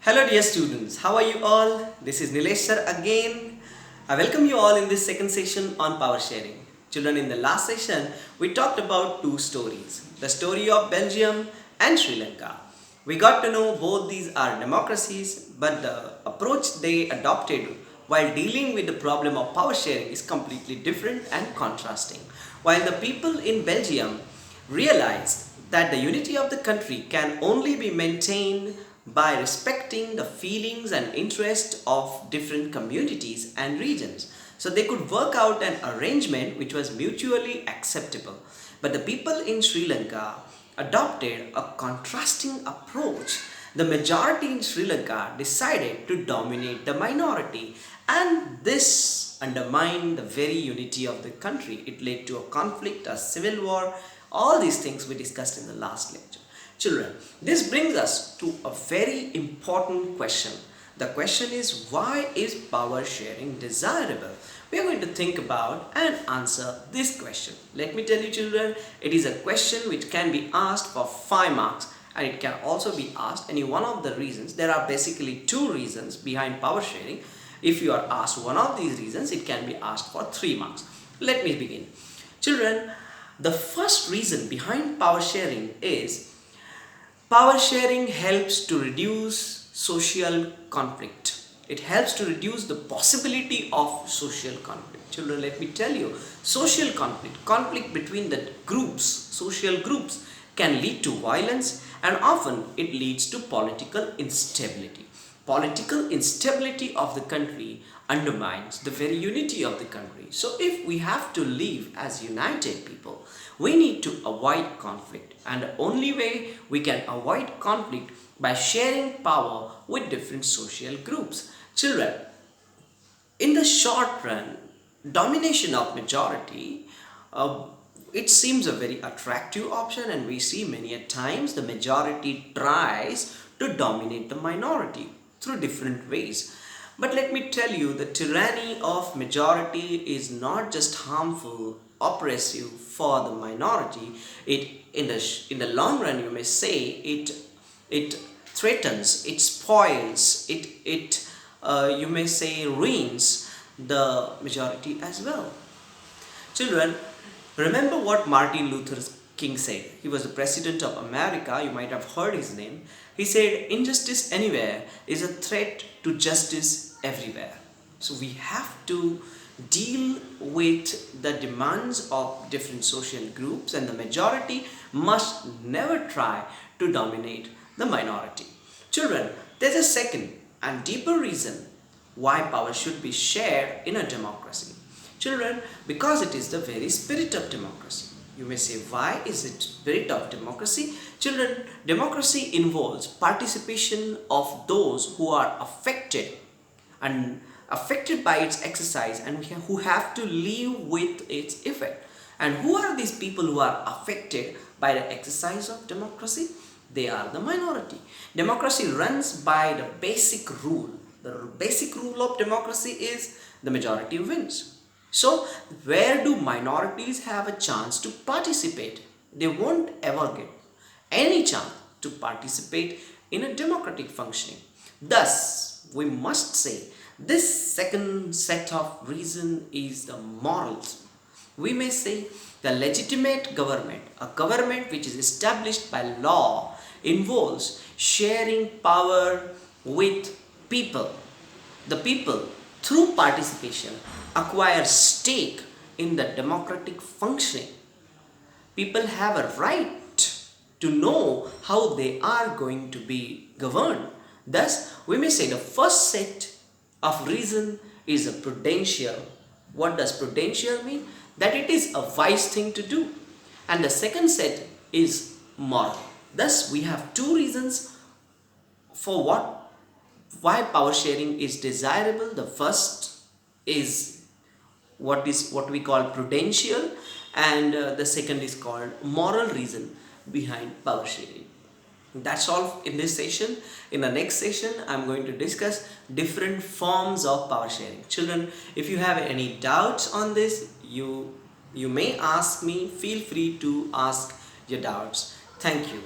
Hello dear students, how are you all? This is Nilesh sir again. I welcome you all in this second session on power sharing. Children, in the last session, we talked about two stories. The story of Belgium and Sri Lanka. We got to know both these are democracies, but the approach they adopted while dealing with the problem of power sharing is completely different and contrasting. While the people in Belgium realized that the unity of the country can only be maintained by respecting the feelings and interests of different communities and regions. So they could work out an arrangement which was mutually acceptable. But the people in Sri Lanka adopted a contrasting approach. The majority in Sri Lanka decided to dominate the minority, and this undermined the very unity of the country. It led to a conflict, a civil war, all these things we discussed in the last lecture. Children, this brings us to a very important question. The question is, why is power sharing desirable? We are going to think about and answer this question. Let me tell you children, it is a question which can be asked for 5 marks, and it can also be asked any one of the reasons. There are basically 2 reasons behind power sharing. If you are asked one of these reasons, it can be asked for 3 marks. Let me begin. Children, the first reason behind power sharing is power sharing helps to reduce social conflict. It helps to reduce the possibility of social conflict. Children, let me tell you, social conflict between the groups, social groups can lead to violence, and often it leads to political instability. Political instability of the country undermines the very unity of the country. So if we have to live as united people, we need to avoid conflict, and the only way we can avoid conflict by sharing power with different social groups. Children, in the short run, domination of majority, it seems a very attractive option, and we see many a times the majority tries to dominate the minority through different ways. But let me tell you, the tyranny of majority is not just harmful, oppressive for the minority. It in the long run, you may say, it threatens, it spoils, it you may say ruins the majority as well. Children, remember what Martin Luther King said. He was the president of America. You might have heard his name. He said, injustice anywhere is a threat to justice everywhere. So we have to deal with the demands of different social groups, and the majority must never try to dominate the minority. Children, there's a second and deeper reason why power should be shared in a democracy. Children, because it is the very spirit of democracy. You may say, why is it spirit of democracy? Children, democracy involves participation of those who are affected by its exercise, and who have to live with its effect. And who are these people who are affected by the exercise of democracy? They are the minority. Democracy runs by the basic rule. The basic rule of democracy is the majority wins. So, where do minorities have a chance to participate? They won't ever get any chance to participate in a democratic functioning. Thus, we must say this second set of reason is the morals. We may say the legitimate government, a government which is established by law, involves sharing power with people. The people, through participation, acquire stake in the democratic functioning. People have a right to know how they are going to be governed. Thus, we may say the first set of reason is a prudential. What does prudential mean? That it is a wise thing to do. And the second set is moral. Thus, we have 2 reasons for why power sharing is desirable. The first is what we call prudential, and the second is called moral reason behind power sharing. That's all in this session. In the next session, I'm going to discuss different forms of power sharing. Children, if you have any doubts on this, you may ask me. Feel free to ask your doubts. Thank you.